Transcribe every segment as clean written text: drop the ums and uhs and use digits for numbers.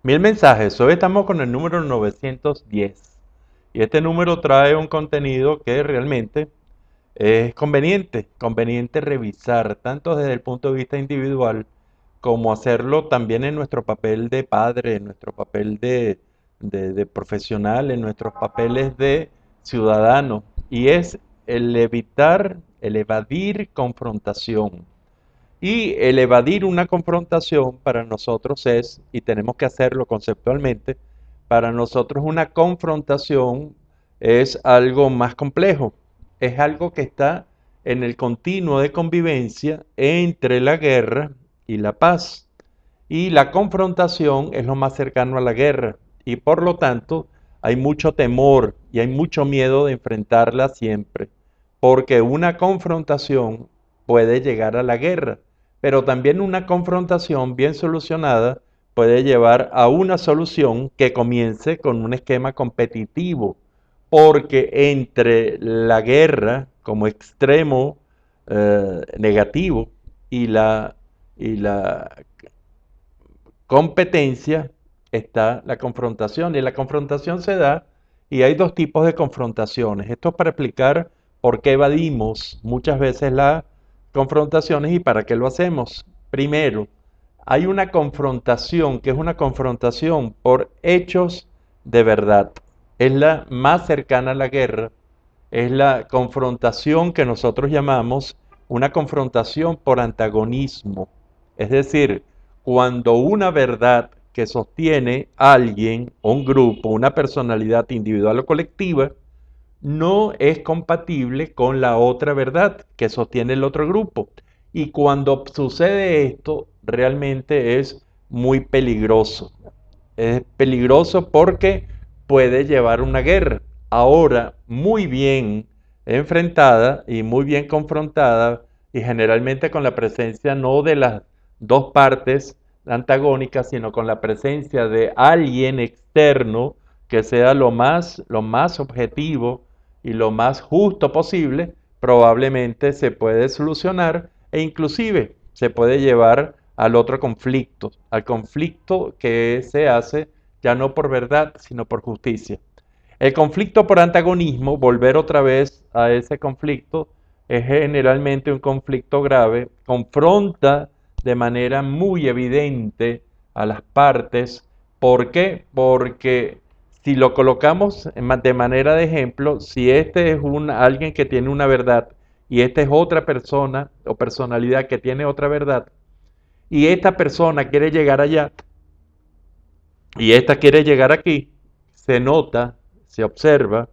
Mil mensajes. Hoy estamos con el número 910. Y este número trae un contenido que realmente es conveniente revisar, tanto desde el punto de vista individual, como hacerlo también en nuestro papel de padre, en nuestro papel de profesional, en nuestros papeles de ciudadano. Y es el evadir confrontación. Y el evadir una confrontación para nosotros es, y tenemos que hacerlo conceptualmente, para nosotros una confrontación es algo más complejo, es algo que está en el continuo de convivencia entre la guerra y la paz. Y la confrontación es lo más cercano a la guerra, y por lo tanto hay mucho temor y hay mucho miedo de enfrentarla siempre, porque una confrontación puede llegar a la guerra, pero también una confrontación bien solucionada puede llevar a una solución que comience con un esquema competitivo, porque entre la guerra como extremo negativo y la competencia está la confrontación. Y la confrontación se da, y hay dos tipos de confrontaciones. Esto es para explicar por qué evadimos muchas veces las confrontaciones y para qué lo hacemos. Primero, hay una confrontación que es una confrontación por hechos de verdad. Es la más cercana a la guerra, es la confrontación que nosotros llamamos una confrontación por antagonismo. Es decir, cuando una verdad que sostiene alguien, un grupo, una personalidad individual o colectiva, no es compatible con la otra verdad que sostiene el otro grupo. Y cuando sucede esto, realmente es muy peligroso. Es peligroso porque puede llevar una guerra. Ahora, muy bien enfrentada y muy bien confrontada, y generalmente con la presencia no de las dos partes antagónicas, sino con la presencia de alguien externo que sea lo más objetivo y lo más justo posible, probablemente se puede solucionar e inclusive se puede llevar al otro conflicto, al conflicto que se hace ya no por verdad, sino por justicia. El conflicto por antagonismo, volver otra vez a ese conflicto, es generalmente un conflicto grave, confronta de manera muy evidente a las partes. ¿Por qué? Porque si lo colocamos de manera de ejemplo, si este es alguien que tiene una verdad y esta es otra persona o personalidad que tiene otra verdad, y esta persona quiere llegar allá y esta quiere llegar aquí, se nota, se observa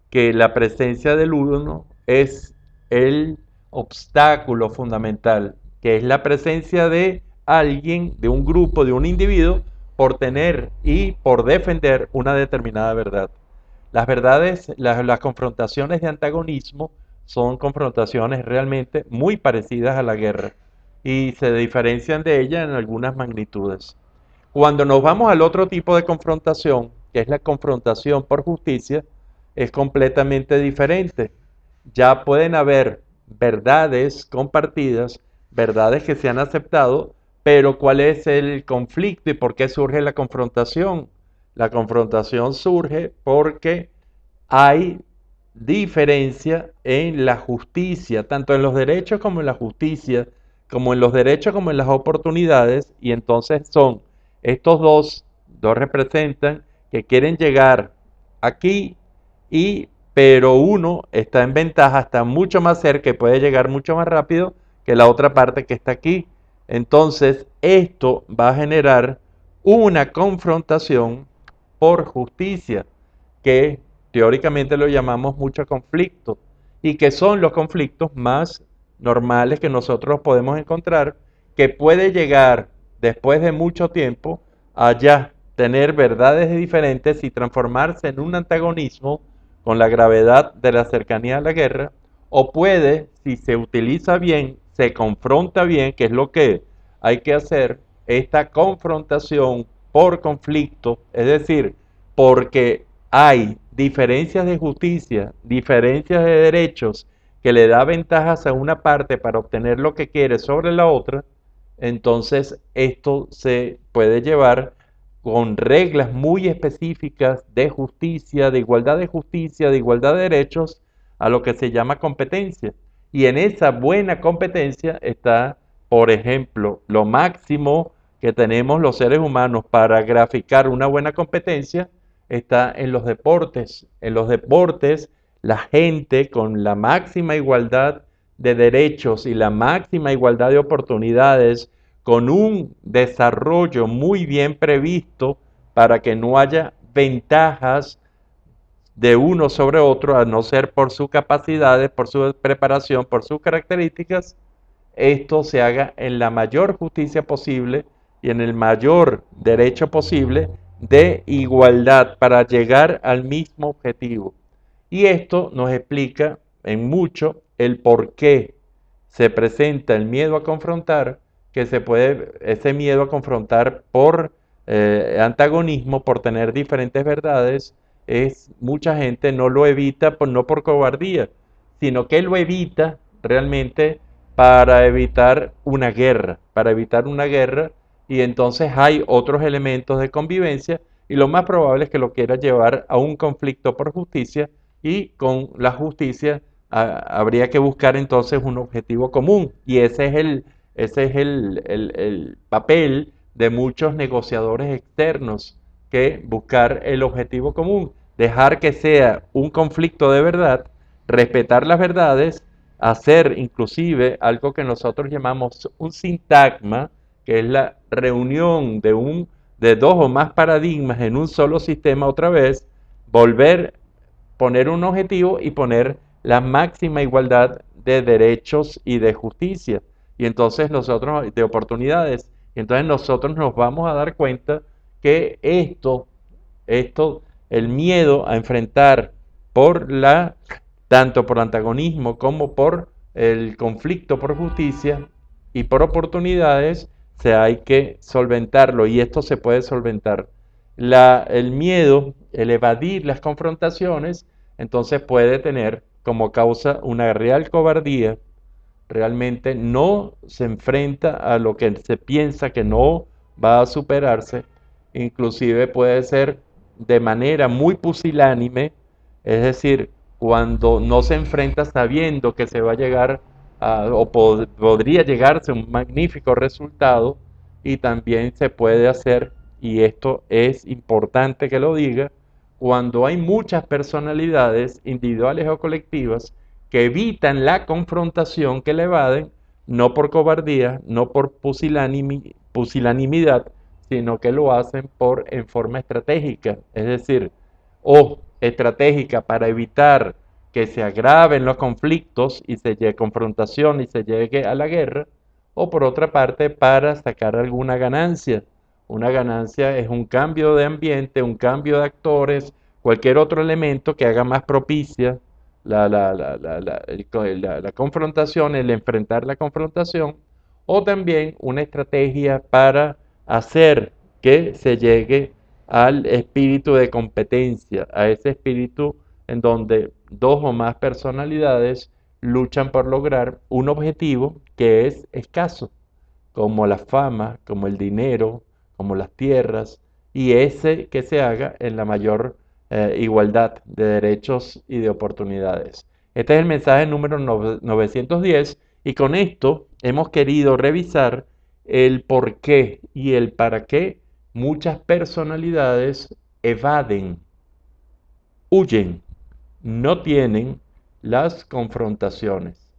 que la presencia del uno es el obstáculo fundamental, que es la presencia de alguien, de un grupo, de un individuo, por tener y por defender una determinada verdad. Las verdades, las confrontaciones de antagonismo son confrontaciones realmente muy parecidas a la guerra y se diferencian de ella en algunas magnitudes. Cuando nos vamos al otro tipo de confrontación, que es la confrontación por justicia, es completamente diferente. Ya pueden haber verdades compartidas, verdades que se han aceptado, pero ¿cuál es el conflicto y por qué surge la confrontación? La confrontación surge porque hay diferencia en la justicia, tanto en los derechos como en la justicia, como en los derechos como en las oportunidades, y entonces son estos dos representan que quieren llegar aquí y pero uno está en ventaja, está mucho más cerca y puede llegar mucho más rápido que la otra parte que está aquí. Entonces, esto va a generar una confrontación por justicia que teóricamente lo llamamos mucho conflicto y que son los conflictos más normales que nosotros podemos encontrar, que puede llegar después de mucho tiempo a ya tener verdades diferentes y transformarse en un antagonismo con la gravedad de la cercanía a la guerra, o puede, si se utiliza bien, se confronta bien, que es lo que hay que hacer, esta confrontación por conflicto, es decir, porque hay diferencias de justicia, diferencias de derechos que le da ventajas a una parte para obtener lo que quiere sobre la otra, entonces esto se puede llevar con reglas muy específicas de justicia, de igualdad de justicia, de igualdad de derechos, a lo que se llama competencia. Y en esa buena competencia está, por ejemplo, lo máximo que tenemos los seres humanos para graficar una buena competencia está en los deportes. En los deportes, la gente con la máxima igualdad de derechos y la máxima igualdad de oportunidades, con un desarrollo muy bien previsto para que no haya ventajas de uno sobre otro, a no ser por sus capacidades, por su preparación, por sus características, esto se haga en la mayor justicia posible y en el mayor derecho posible de igualdad para llegar al mismo objetivo. Y esto nos explica en mucho el por qué se presenta el miedo a confrontar, que se puede, ese miedo a confrontar por antagonismo, por tener diferentes verdades, es mucha gente no lo evita no por cobardía, sino que lo evita realmente para evitar una guerra, y entonces hay otros elementos de convivencia y lo más probable es que lo quiera llevar a un conflicto por justicia y con la justicia habría que buscar entonces un objetivo común y ese es el papel de muchos negociadores externos, que buscar el objetivo común, dejar que sea un conflicto de verdad, respetar las verdades, hacer inclusive algo que nosotros llamamos un sintagma, que es la reunión de dos o más paradigmas en un solo sistema otra vez, volver, poner un objetivo y poner la máxima igualdad de derechos y de justicia. Y entonces nosotros, de oportunidades, y entonces nosotros nos vamos a dar cuenta que esto, el miedo a enfrentar por tanto por antagonismo como por el conflicto por justicia y por oportunidades, hay que solventarlo y esto se puede solventar. El miedo, el evadir las confrontaciones, entonces puede tener como causa una real cobardía, realmente no se enfrenta a lo que se piensa que no va a superarse, inclusive puede ser de manera muy pusilánime, es decir, cuando no se enfrenta sabiendo que se va a llegar podría llegarse a un magnífico resultado, y también se puede hacer, y esto es importante que lo diga, cuando hay muchas personalidades individuales o colectivas que evitan la confrontación, que la evaden, no por cobardía, no por pusilanimidad, sino que lo hacen en forma estratégica, es decir, o estratégica para evitar que se agraven los conflictos y se llegue a confrontación y se llegue a la guerra, o por otra parte para sacar alguna ganancia. Una ganancia es un cambio de ambiente, un cambio de actores, cualquier otro elemento que haga más propicia la confrontación, el enfrentar la confrontación, o también una estrategia para hacer que se llegue al espíritu de competencia, a ese espíritu en donde dos o más personalidades luchan por lograr un objetivo que es escaso, como la fama, como el dinero, como las tierras, y ese que se haga en la mayor igualdad de derechos y de oportunidades. Este es el mensaje número 910 y con esto hemos querido revisar el por qué y el para qué muchas personalidades evaden, huyen, no tienen las confrontaciones.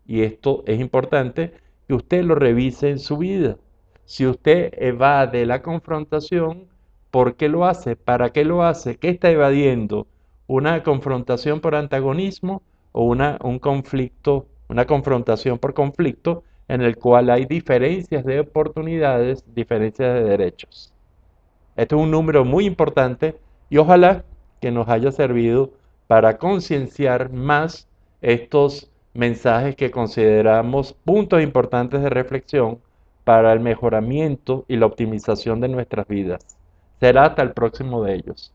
Y esto es importante que usted lo revise en su vida. Si usted evade la confrontación, ¿por qué lo hace? ¿Para qué lo hace? ¿Qué está evadiendo? ¿Una confrontación por antagonismo o un conflicto, una confrontación por conflicto en el cual hay diferencias de oportunidades, diferencias de derechos? Este es un número muy importante y ojalá que nos haya servido para concienciar más estos mensajes que consideramos puntos importantes de reflexión para el mejoramiento y la optimización de nuestras vidas. Será hasta el próximo de ellos.